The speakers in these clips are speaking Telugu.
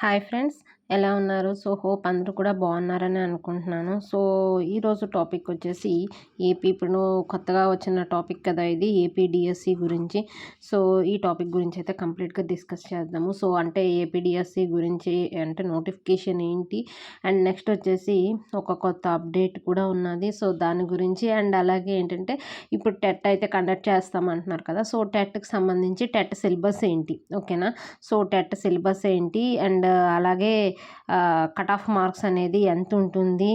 హాయ్ ఫ్రెండ్స్, ఎలా ఉన్నారు? హోప్ అందరూ కూడా బాగున్నారని అనుకుంటున్నాను. ఈరోజు టాపిక్ వచ్చేసి ఏపీ ఇప్పుడు కొత్తగా వచ్చిన టాపిక్ కదా, ఇది ఏపీ డిఎస్సి గురించి. ఈ టాపిక్ గురించి అయితే కంప్లీట్గా డిస్కస్ చేద్దాము. అంటే ఏపీ డిఎస్సి గురించి అంటే నోటిఫికేషన్ ఏంటి, అండ్ నెక్స్ట్ వచ్చేసి ఒక కొత్త అప్డేట్ కూడా ఉన్నది. దాని గురించి అండ్ అలాగే ఏంటంటే ఇప్పుడు టెట్ అయితే కండక్ట్ చేస్తామంటున్నారు కదా. టెట్కి సంబంధించి టెట్ సిలబస్ ఏంటి, ఓకేనా? టెట్ సిలబస్ ఏంటి అండ్ అలాగే కట్ ఆఫ్ మార్క్స్ అనేది ఎంత ఉంటుంది,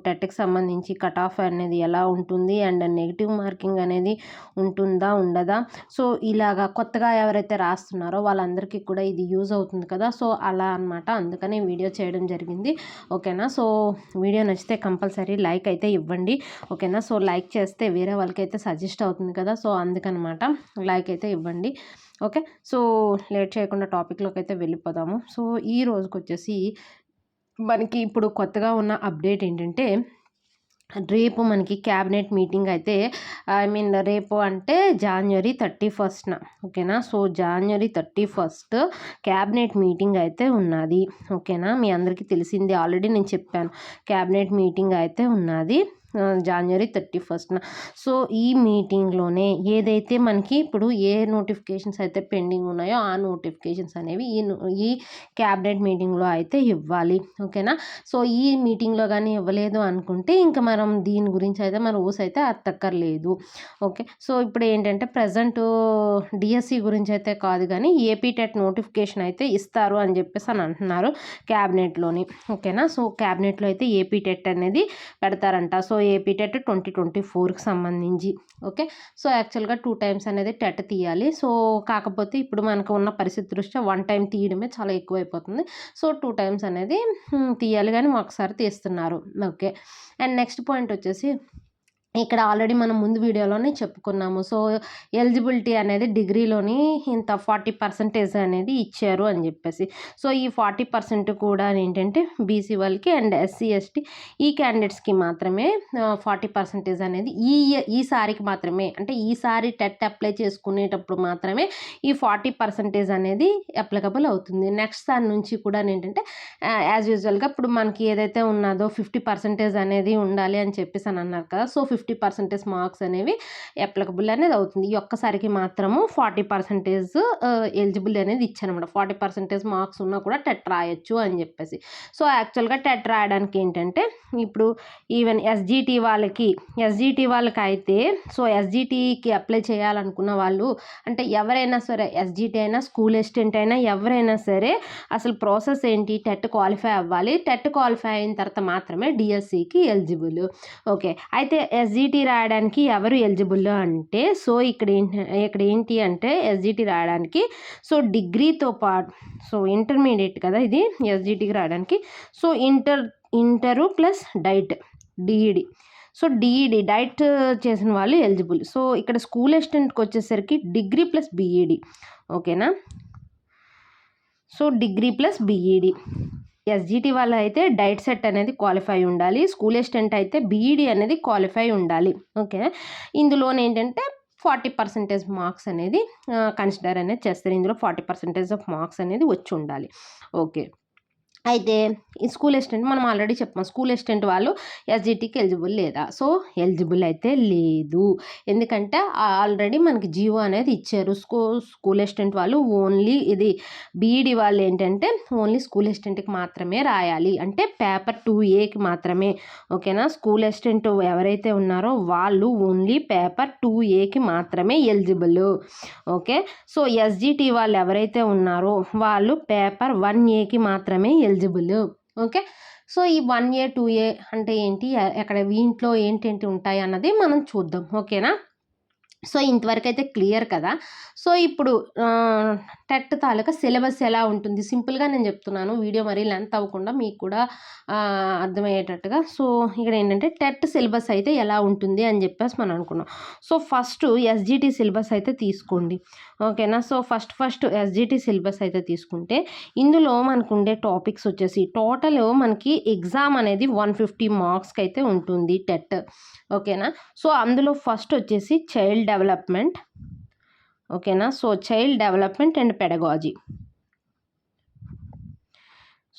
టెట్కి సంబంధించి కట్ ఆఫ్ అనేది ఎలా ఉంటుంది అండ్ నెగిటివ్ మార్కింగ్ అనేది ఉంటుందా ఉండదా, ఇలాగా కొత్తగా ఎవరైతే రాస్తున్నారో వాళ్ళందరికీ కూడా ఇది యూజ్ అవుతుంది కదా. అలా అనమాట, అందుకని వీడియో చేయడం జరిగింది, ఓకేనా? వీడియో నచ్చితే కంపల్సరీ లైక్ అయితే ఇవ్వండి, ఓకేనా? లైక్ చేస్తే వేరే వాళ్ళకైతే సజెస్ట్ అవుతుంది కదా, అందుకనమాట లైక్ అయితే ఇవ్వండి, ఓకే? లేట్ చేయకుండా టాపిక్లోకి అయితే వెళ్ళిపోదాము. ఈ రోజుకి వచ్చేసి మనకి ఇప్పుడు కొత్తగా ఉన్న అప్డేట్ ఏంటంటే, రేపు మనకి క్యాబినెట్ మీటింగ్ అయితే రేపు అంటే January 31st, ఓకేనా? January 31st క్యాబినెట్ మీటింగ్ అయితే ఉన్నది, ఓకేనా? మీ అందరికీ తెలిసింది, ఆల్రెడీ నేను చెప్పాను, క్యాబినెట్ మీటింగ్ అయితే ఉన్నది January 31st. ఈ మీటింగ్లోనే ఏదైతే మనకి ఇప్పుడు ఏ నోటిఫికేషన్స్ అయితే పెండింగ్ ఉన్నాయో ఆ నోటిఫికేషన్స్ అనేవి ఈ క్యాబినెట్ మీటింగ్లో అయితే ఇవ్వాలి, ఓకేనా? ఈ మీటింగ్లో కానీ ఇవ్వలేదు అనుకుంటే ఇంకా మనం దీని గురించి అయితే మన ఊస అయితే అత్తక్కర్లేదు, ఓకే? ఇప్పుడు ఏంటంటే ప్రజెంట్ డిఎస్సి గురించి అయితే కాదు కానీ ఏపీ టెట్ నోటిఫికేషన్ అయితే ఇస్తారు అని చెప్పేసి అని అంటున్నారు క్యాబినెట్లోని, ఓకేనా? క్యాబినెట్లో అయితే ఏపీ టెట్ అనేది పెడతారంట. ఏపీ టెట్ 2024కి సంబంధించి, ఓకే? యాక్చువల్గా 2 times అనేది టెట్ తీయాలి. కాకపోతే ఇప్పుడు మనకు ఉన్న పరిస్థితి దృష్ట్యా 1 time తీయడమే చాలా ఎక్కువైపోతుంది. 2 times అనేది తీయాలి, కానీ ఒకసారి తీస్తున్నారు, ఓకే? అండ్ నెక్స్ట్ పాయింట్ వచ్చేసి ఇక్కడ ఆల్రెడీ మనం ముందు వీడియోలోనే చెప్పుకున్నాము. ఎలిజిబిలిటీ అనేది డిగ్రీలోని ఇంత 40% అనేది ఇచ్చారు అని చెప్పేసి. ఈ 40% కూడా ఏంటంటే బీసీ వాళ్ళకి అండ్ ఎస్సీ ఎస్టీ ఈ క్యాండిడేట్స్కి మాత్రమే 40% అనేది ఈసారికి మాత్రమే, అంటే ఈసారి టెట్ అప్లై చేసుకునేటప్పుడు మాత్రమే ఈ 40% అనేది అప్లికబుల్ అవుతుంది. నెక్స్ట్ దాని నుంచి కూడా ఏంటంటే యాజ్ యూజువల్గా ఇప్పుడు మనకి ఏదైతే ఉన్నదో 50% అనేది ఉండాలి అని చెప్పేసి అని అన్నారు కదా. 50% మార్క్స్ అనేవి అప్లికబుల్ అనేది అవుతుంది. ఈ ఒక్కసారికి మాత్రము 40% ఎలిజిబుల్ అనేది ఇచ్చారనమాట. 40% మార్క్స్ ఉన్నా కూడా టెట్ రాయొచ్చు అని చెప్పేసి. యాక్చువల్గా టెట్ రాయడానికి ఏంటంటే ఇప్పుడు ఈవెన్ ఎస్జిటి వాళ్ళకి అయితే ఎస్జిటికి అప్లై చేయాలనుకున్న వాళ్ళు, అంటే ఎవరైనా సరే ఎస్జిటి అయినా స్కూల్ అసిస్టెంట్ అయినా ఎవరైనా సరే అసలు ప్రాసెస్ ఏంటి, టెట్ క్వాలిఫై అవ్వాలి. టెట్ క్వాలిఫై అయిన తర్వాత మాత్రమే డిఎస్సికి ఎలిజిబుల్, ఓకే? అయితే ఎస్జిటి రాయడానికి ఎవరు ఎలిజిబుల్ అంటే ఇక్కడ ఏంటి అంటే ఎస్జిటి రాయడానికి డిగ్రీతో పాటు ఇంటర్మీడియట్ కదా ఇది ఎస్జిటికి రాయడానికి. Inter plus diet DEd. DEd diet చేసిన వాళ్ళు ఎలిజిబుల్. ఇక్కడ స్కూల్ అసిస్టెంట్కి వచ్చేసరికి డిగ్రీ ప్లస్ బీఈడి, ఓకేనా? Degree plus BEd. ఎస్జిటి వాళ్ళు అయితే డైట్ సెట్ అనేది క్వాలిఫై ఉండాలి. స్కూల్ అసిస్టెంట్ అయితే బీఈడి అనేది క్వాలిఫై ఉండాలి, ఓకే? ఇందులోనే ఏంటంటే 40% మార్క్స్ అనేది కన్సిడర్ అనేది చేస్తారు. ఇందులో 40% ఆఫ్ మార్క్స్ అనేది వచ్చి ఉండాలి, ఓకే? అయితే ఈ స్కూల్ అసిస్టెంట్ మనం ఆల్రెడీ చెప్పాం, స్కూల్ అసిస్టెంట్ వాళ్ళు ఎస్జిటికి ఎలిజిబుల్ లేదా? ఎలిజిబుల్ అయితే లేదు. ఎందుకంటే ఆల్రెడీ మనకి జియో అనేది ఇచ్చారు. స్కూల్ అసిస్టెంట్ వాళ్ళు ఓన్లీ ఇది బీఈడి వాళ్ళు ఏంటంటే ఓన్లీ స్కూల్ అసిస్టెంట్కి మాత్రమే రాయాలి, అంటే పేపర్ 2Aకి మాత్రమే, ఓకేనా? స్కూల్ అసిస్టెంట్ ఎవరైతే ఉన్నారో వాళ్ళు ఓన్లీ పేపర్ 2Aకి మాత్రమే ఎలిజిబుల్, ఓకే? ఎస్జిటి వాళ్ళు ఎవరైతే ఉన్నారో వాళ్ళు పేపర్ 1Aకి మాత్రమే ఎలిజిబుల్, ఓకే? ఈ 1A 2A అంటే ఏంటి, అక్కడ వీంట్లో ఏంటేంటి ఉంటాయి అన్నది మనం చూద్దాం, ఓకేనా? ఇంతవరకు అయితే క్లియర్ కదా. ఇప్పుడు టెట్ తాలూకా సిలబస్ ఎలా ఉంటుంది సింపుల్గా నేను చెప్తున్నాను, వీడియో మరీ లెంత్ అవ్వకుండా మీకు కూడా అర్థమయ్యేటట్టుగా. ఇక్కడ ఏంటంటే టెట్ సిలబస్ అయితే ఎలా ఉంటుంది అని చెప్పేసి మనం అనుకున్నాం. ఫస్ట్ ఎస్జిటి సిలబస్ అయితే తీసుకోండి, ఓకేనా? ఫస్ట్ ఎస్జిటి సిలబస్ అయితే తీసుకుంటే ఇందులో మనకు ఉండే టాపిక్స్ వచ్చేసి టోటల్ మనకి ఎగ్జామ్ అనేది 150 మార్క్స్కి అయితే ఉంటుంది టెట్, ఓకేనా? అందులో ఫస్ట్ వచ్చేసి చైల్డ్ డెవలప్మెంట్, ఓకేనా? Child development and pedagogy.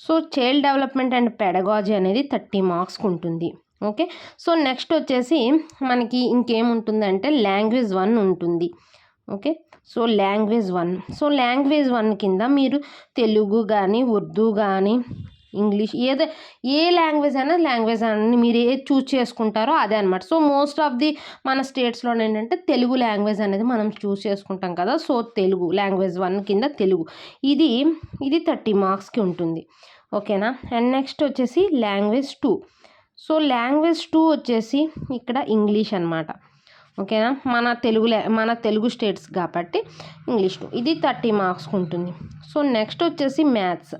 So child development and pedagogy అనేది 30 మార్క్స్కి ఉంటుంది. ఓకే. సో నెక్స్ట్ వచ్చేసి మనకి ఇంకేముంటుందంటే లాంగ్వేజ్ 1 ఉంటుంది. Okay. So language 1. So language 1 కింద మీరు తెలుగు కానీ ఉర్దూ కానీ ఇంగ్లీష్ ఏ లాంగ్వేజ్ అయినా లాంగ్వేజ్ అని మీరు ఏది చూస్ చేసుకుంటారో అదే అనమాట. సో మోస్ట్ ఆఫ్ ది మన స్టేట్స్లో ఏంటంటే తెలుగు లాంగ్వేజ్ అనేది మనం చూస్ చేసుకుంటాం కదా. సో తెలుగు లాంగ్వేజ్ 1 కింద తెలుగు ఇది 30 మార్క్స్కి ఉంటుంది. ఓకేనా. అండ్ నెక్స్ట్ వచ్చేసి లాంగ్వేజ్ 2. సో లాంగ్వేజ్ 2 వచ్చేసి ఇక్కడ ఇంగ్లీష్ అనమాట. ఓకేనా. మన తెలుగు స్టేట్స్ కాబట్టి ఇంగ్లీష్ 2 ఇది 30 మార్క్స్కి ఉంటుంది. సో నెక్స్ట్ వచ్చేసి మ్యాథ్స్,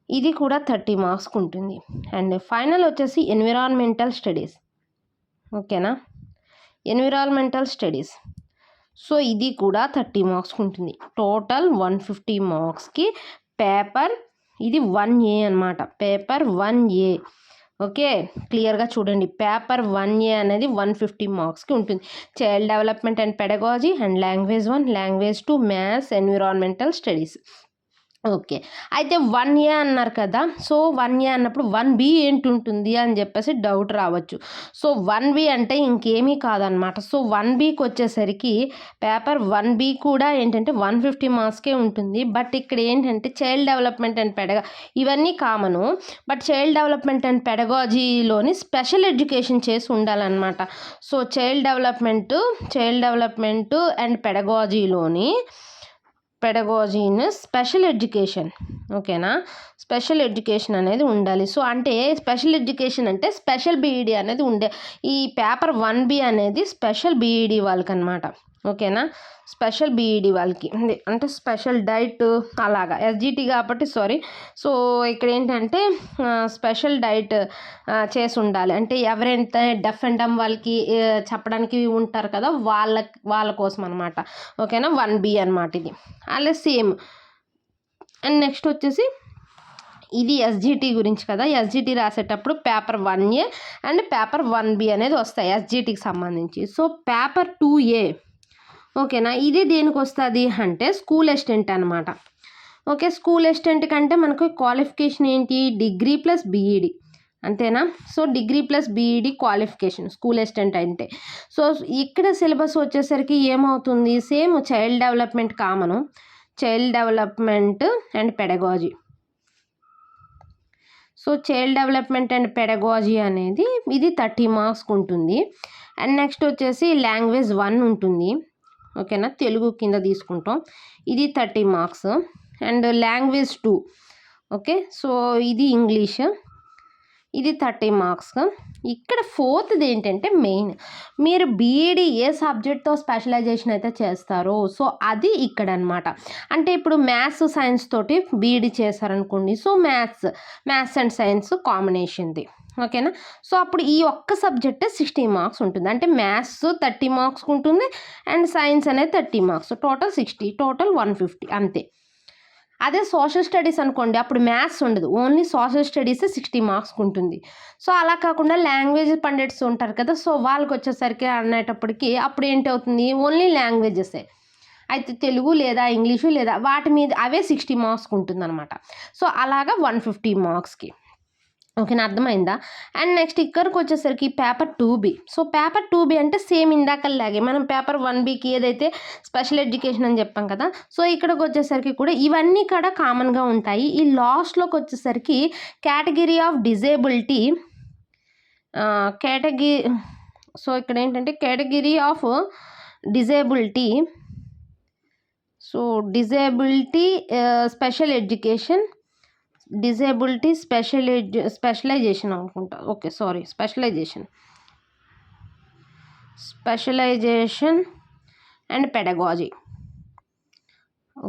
ఇది కూడా 30 మార్క్స్కి ఉంటుంది. అండ్ ఫైనల్ వచ్చేసి ఎన్విరాన్మెంటల్ స్టడీస్. ఓకేనా. ఎన్విరాన్మెంటల్ స్టడీస్, సో ఇది కూడా 30 మార్క్స్కి ఉంటుంది. టోటల్ 150 మార్క్స్కి పేపర్ ఇది 1A అనమాట. Paper 1A. ఓకే. క్లియర్గా చూడండి, పేపర్ 1A అనేది 150 మార్క్స్కి ఉంటుంది. Child development and pedagogy and language 1, language 2, maths, environmental studies. Okay. అయితే 1A అన్నారు కదా. సో 1A అన్నప్పుడు 1B ఏంటి ఉంటుంది అని చెప్పేసి డౌట్ రావచ్చు. సో 1B అంటే ఇంకేమీ కాదనమాట. సో 1Bకి వచ్చేసరికి పేపర్ 1B కూడా ఏంటంటే 150 మార్క్స్కే ఉంటుంది. బట్ ఇక్కడ ఏంటంటే చైల్డ్ డెవలప్మెంట్ అండ్ ఇవన్నీ common. But child development and పెడగాజీలోని స్పెషల్ ఎడ్యుకేషన్ చేసి ఉండాలన్నమాట. సో చైల్డ్ డెవలప్మెంట్ అండ్ పెడగాజీలోని స్పెషల్ ఎడ్యుకేషన్. ఓకేనా. స్పెషల్ ఎడ్యుకేషన్ అనేది ఉండాలి. సో అంటే స్పెషల్ ఎడ్యుకేషన్ అంటే స్పెషల్ బీఈడి అనేది ఈ పేపర్ 1B అనేది స్పెషల్ బీఈడి వాళ్ళకి అనమాట. ఓకేనా. స్పెషల్ బీఈడి వాళ్ళకి అంటే స్పెషల్ డైట్ అలాగా ఎస్జిటి కాబట్టి సో ఇక్కడ ఏంటంటే స్పెషల్ డైట్ చేసి ఉండాలి. అంటే ఎవరైతే డెఫ్ అండ్ డమ్ వాళ్ళకి చెప్పడానికి ఉంటారు కదా వాళ్ళ కోసం అనమాట. ఓకేనా. 1B అనమాట ఇది. అలా సేమ్. అండ్ నెక్స్ట్ వచ్చేసి ఇది ఎస్జిటి గురించి కదా. ఎస్జిటి రాసేటప్పుడు paper 1A and paper 1B అనేది వస్తాయి ఎస్జిటికి సంబంధించి. So paper 2A. ఓకేనా. ఇది దేనికి వస్తుంది అంటే స్కూల్ అసిస్టెంట్ అనమాట. ఓకే. స్కూల్ అసిస్టెంట్ కంటే మనకు క్వాలిఫికేషన్ ఏంటి, డిగ్రీ ప్లస్ బీఈడి అంతేనా. So degree plus BEd qualification school assistant అంటే. సో ఇక్కడ సిలబస్ వచ్చేసరికి ఏమవుతుంది, same child development common, child development and pedagogy. So child development and pedagogy అనేది ఇది 30 మార్క్స్కి ఉంటుంది. అండ్ నెక్స్ట్ వచ్చేసి లాంగ్వేజ్ 1 ఉంటుంది. ఓకేనా. తెలుగు కింద తీసుకుంటాం, ఇది 30 marks. And language 2. Okay. So ఇది ఇంగ్లీష్, ఇది 30 మార్క్స్. ఇక్కడ ఫోర్త్ది ఏంటంటే మెయిన్, మీరు బీఈడి ఏ సబ్జెక్ట్తో స్పెషలైజేషన్ అయితే చేస్తారో సో అది ఇక్కడ అనమాట. అంటే ఇప్పుడు మ్యాథ్స్ సైన్స్ తోటి బీఈడి చేశారనుకోండి. సో మ్యాథ్స్ అండ్ సైన్స్ కాంబినేషన్ది. ఓకేనా. సో అప్పుడు ఈ ఒక్క సబ్జెక్టే 60 మార్క్స్ ఉంటుంది. అంటే మ్యాథ్స్ 30 మార్క్స్కి ఉంటుంది అండ్ సైన్స్ అనేది 30 మార్క్స్, టోటల్ 60, టోటల్ 150 అంతే. అదే సోషల్ స్టడీస్ అనుకోండి, అప్పుడు మ్యాథ్స్ ఉండదు, ఓన్లీ సోషల్ స్టడీసే 60 మార్క్స్కి ఉంటుంది. సో అలా కాకుండా లాంగ్వేజ్ పండిట్స్ ఉంటారు కదా. సో వాళ్ళకి వచ్చేసరికి అనేటప్పటికి అప్పుడు ఏంటి అవుతుంది, ఓన్లీ లాంగ్వేజెసే అయితే తెలుగు లేదా ఇంగ్లీషు లేదా వాటి మీద అవే 60 మార్క్స్కి ఉంటుంది అనమాట. సో అలాగా 150 మార్క్స్కి. ఓకేనా. అర్థమైందా. అండ్ నెక్స్ట్ ఇక్కడికి వచ్చేసరికి paper 2B. So paper 2B అంటే సేమ్ ఇందాకలాగే మనం పేపర్ 1Bకి ఏదైతే స్పెషల్ ఎడ్యుకేషన్ అని చెప్పాం కదా. సో ఇక్కడికి వచ్చేసరికి కూడా ఇవన్నీ కూడా కామన్గా ఉంటాయి. ఈ లాస్ట్లోకి వచ్చేసరికి కేటగిరీ ఆఫ్ డిజేబిలిటీ సో ఇక్కడ ఏంటంటే category of disability. So disability special education, disability specialization అనుకుంటా. Okay specialization and pedagogy.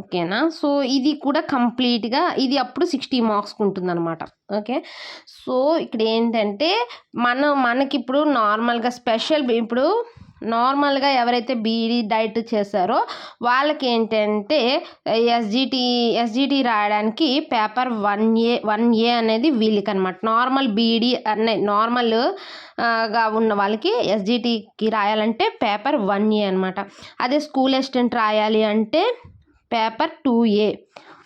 ఓకేనా. సో ఇది కూడా కంప్లీట్గా ఇది అప్పుడు 60 మార్క్స్కి ఉంటుంది అనమాట. ఓకే. సో ఇక్కడ ఏంటంటే మనకి ఇప్పుడు నార్మల్గా ఇప్పుడు నార్మల్గా ఎవరైతే బీఈడి డైట్ చేశారో వాళ్ళకి ఏంటంటే ఎస్జిటి రాయడానికి పేపర్ 1A అనేది వీళ్ళకి అనమాట. నార్మల్ బీఈడి నార్మల్గా ఉన్న వాళ్ళకి ఎస్జిటికి రాయాలంటే పేపర్ 1A అనమాట. అదే స్కూల్ అసిస్టెంట్ రాయాలి అంటే పేపర్ 2A.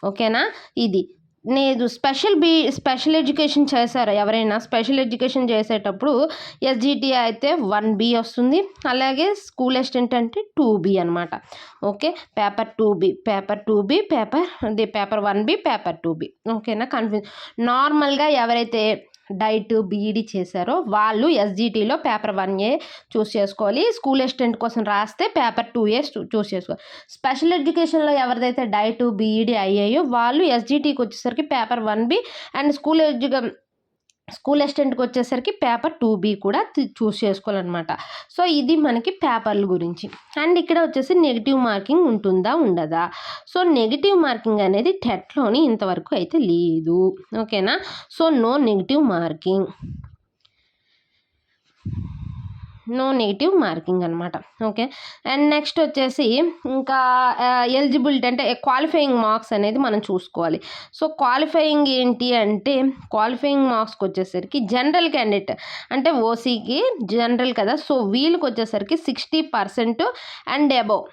ఓకేనా. ఇది లేదు. స్పెషల్ ఎడ్యుకేషన్ చేశారా ఎవరైనా? స్పెషల్ ఎడ్యుకేషన్ చేసేటప్పుడు ఎస్‌జిటి అయితే 1B వస్తుంది. అలాగే స్కూల్ అసిస్టెంట్ అంటే 2B అనమాట. Okay. Paper 2B, paper 1B, paper 2B. ఓకేనా? నార్మల్‌గా ఎవరైతే డైట్, బీఈడీ చేశారో వాళ్ళు ఎస్‌జిటిలో పేపర్ 1A చూస్ చేసుకోవాలి. స్కూల్ అసిస్టెంట్ కోసం రాస్తే పేపర్ 2A చూస్ చేసుకోవాలి. స్పెషల్ ఎడ్యుకేషన్‌లో ఎవరిదైతే డైట్, బీఈడీ అయ్యాయో వాళ్ళు ఎస్‌జిటికి వచ్చేసరికి పేపర్ 1B అండ్ స్కూల్ అసిస్టెంట్కి వచ్చేసరికి పేపర్ 2B కూడా చూస్ చేసుకోవాలన్నమాట. సో ఇది మనకి పేపర్ల గురించి. అండ్ ఇక్కడ వచ్చేసి నెగిటివ్ మార్కింగ్ ఉంటుందా ఉండదా? సో నెగిటివ్ మార్కింగ్ అనేది టెట్లోని ఇంతవరకు అయితే లేదు. ఓకేనా? సో నో నెగిటివ్ మార్కింగ్ అనమాట. ఓకే. అండ్ నెక్స్ట్ వచ్చేసి ఇంకా ఎలిజిబిలిటీ అంటే క్వాలిఫైయింగ్ మార్క్స్ అనేది మనం చూసుకోవాలి. సో క్వాలిఫైయింగ్ ఏంటి అంటే క్వాలిఫైయింగ్ మార్క్స్కి వచ్చేసరికి జనరల్ క్యాండిడేట్ అంటే ఓసీకి జనరల్ కదా. సో వీళ్ళకి వచ్చేసరికి 60% అండ్ అబోవ్.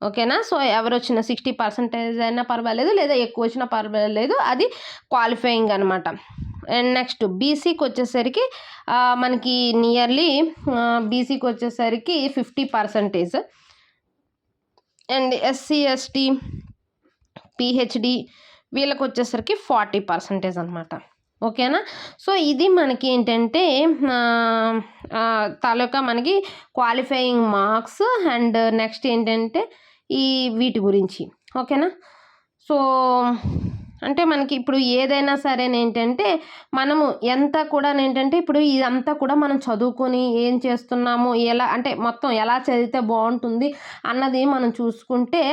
ఓకేనా? సో ఎవరు వచ్చిన 60% అయినా పర్వాలేదు, లేదా ఎక్కువ వచ్చినా పర్వాలేదు, అది క్వాలిఫైయింగ్ అనమాట. అండ్ నెక్స్ట్ బీసీకి వచ్చేసరికి మనకి నియర్లీ బీసీకి వచ్చేసరికి 50%. అండ్ ఎస్సీ, ఎస్టీ, పిహెచ్డి వీళ్ళకి వచ్చేసరికి 40% అనమాట. ఓకేనా? సో ఇది మనకి ఏంటంటే తాలూకా మనకి క్వాలిఫైయింగ్ మార్క్స్ అండ్ నెక్స్ట్ ఏంటంటే వీటి గురించి. ఓకేనా? సో అంటే మనకి ఇప్పుడు ఏదైనా సరే ఏంటంటే మనము ఎంత కూడా ఏంటంటే ఇప్పుడు ఇదంతా కూడా మనం చదువుకొని ఏం చేస్తున్నాము, ఎలా అంటే మొత్తం ఎలా చదివితే బాగుంటుంది అన్నది మనం చూసుకుంటే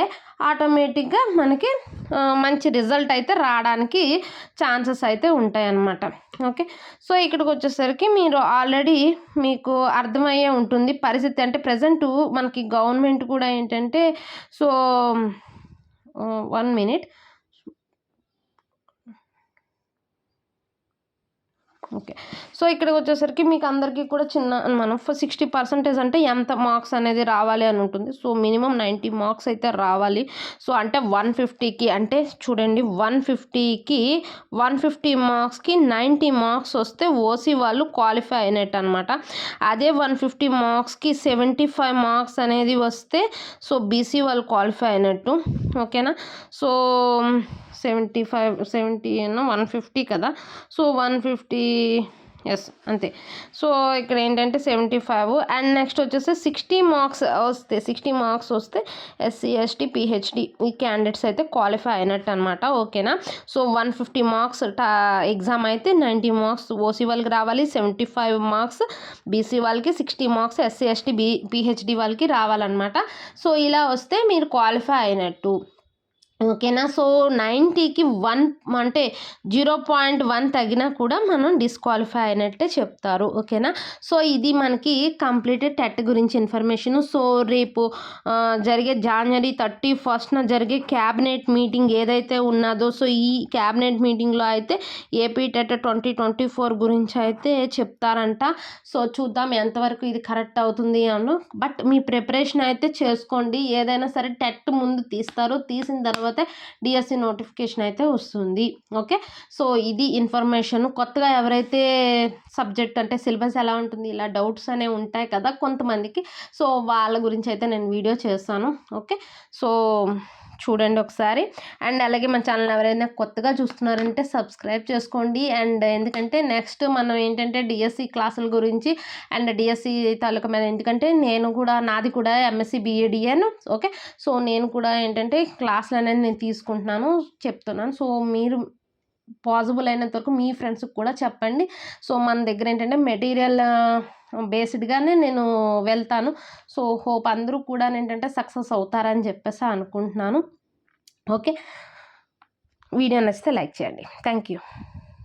ఆటోమేటిక్గా మనకి మంచి రిజల్ట్ అయితే రావడానికి ఛాన్సెస్ అయితే ఉంటాయన్నమాట. ఓకే. సో ఇక్కడికి వచ్చేసరికి మీరు ఆల్రెడీ మీకు అర్థమయ్యే ఉంటుంది పరిస్థితి. అంటే ప్రజెంటు మనకి గవర్నమెంట్ కూడా ఏంటంటే సో 1 minute. ఓకే. సో ఇక్కడికి వచ్చేసరికి మీకు అందరికీ కూడా మనం 60% అంటే ఎంత మార్క్స్ అనేది రావాలి అని ఉంటుంది. సో మినిమం 90 మార్క్స్ అయితే రావాలి. సో అంటే 150కి అంటే చూడండి 150 మార్క్స్కి 90 మార్క్స్ వస్తే ఓసీ వాళ్ళు క్వాలిఫై అయినట్టు అనమాట. అదే 150 మార్క్స్కి 75 మార్క్స్ అనేది వస్తే సో బీసీ వాళ్ళు క్వాలిఫై అయినట్టు. ఓకేనా? సో 70 150 కదా. సో 150 ఎస్ అంతే. సో ఇక్కడ ఏంటంటే 75 అండ్ నెక్స్ట్ వచ్చేసి 60 మార్క్స్ వస్తే ఎస్సీ, ఎస్టీ, పిహెచ్డి ఈ క్యాండిడేట్స్ అయితే క్వాలిఫై అయినట్టు అనమాట. ఓకేనా? సో 150 మార్క్స్ ఎగ్జామ్ అయితే 90 మార్క్స్ ఓసీ వాళ్ళకి రావాలి, 75 మార్క్స్ బీసీ వాళ్ళకి, 60 మార్క్స్ ఎస్సీ, ఎస్టీ, పిహెచ్డి వాళ్ళకి రావాలన్నమాట. సో ఇలా వస్తే మీరు క్వాలిఫై అయినట్టు. ఓకేనా? సో 90కి 1 అంటే 0.1 తగ్గినా కూడా మనం డిస్క్వాలిఫై అయినట్టే చెప్తారు. ఓకేనా? సో ఇది మనకి కంప్లీట్ టెట్ గురించి ఇన్ఫర్మేషన్. సో రేపు జరిగే January 31st జరిగే క్యాబినెట్ మీటింగ్ ఏదైతే ఉన్నదో సో ఈ క్యాబినెట్ మీటింగ్లో అయితే ఏపీ టెట్ 2024 గురించి అయితే చెప్తారంట. సో చూద్దాం ఎంతవరకు ఇది కరెక్ట్ అవుతుంది అను. బట్ మీ ప్రిపరేషన్ అయితే చేసుకోండి. ఏదైనా సరే టెట్ ముందు తీస్తారు, తీసిన తర్వాత డిఎస్సి నోటిఫికేషన్ అయితే వస్తుంది. ఓకే. సో ఇది ఇన్ఫర్మేషన్. కొత్తగా ఎవరైతే సబ్జెక్ట్ అంటే సిలబస్ ఎలా ఉంటుంది ఇలా డౌట్స్ అనేవి ఉంటాయి కదా కొంతమందికి. సో వాళ్ళ గురించి అయితే నేను వీడియో చేస్తాను. ఓకే. సో చూడండి ఒకసారి. అండ్ అలాగే మన ఛానల్ ఎవరైనా కొత్తగా చూస్తున్నారంటే సబ్స్క్రైబ్ చేసుకోండి. అండ్ ఎందుకంటే నెక్స్ట్ మనం ఏంటంటే డిఎస్సి క్లాసుల గురించి అండ్ డిఎస్సి తాలూకా మీద ఎందుకంటే నాది కూడా ఎంఎస్సి బిఏడిఎన్. ఓకే. సో నేను కూడా ఏంటంటే క్లాసులు అనేది నేను తీసుకుంటున్నాను, చెప్తున్నాను. సో మీరు పాసిబుల్ అయినంత వరకు మీ ఫ్రెండ్స్కి కూడా చెప్పండి. సో మన దగ్గర ఏంటంటే మెటీరియల్ బేస్డ్గానే నేను వెళ్తాను. సో హోప్ అందరూ కూడా ఏంటంటే సక్సెస్ అవుతారని చెప్పేసి అనుకుంటున్నాను. ఓకే. వీడియో నచ్చితే లైక్ చేయండి. Thank you.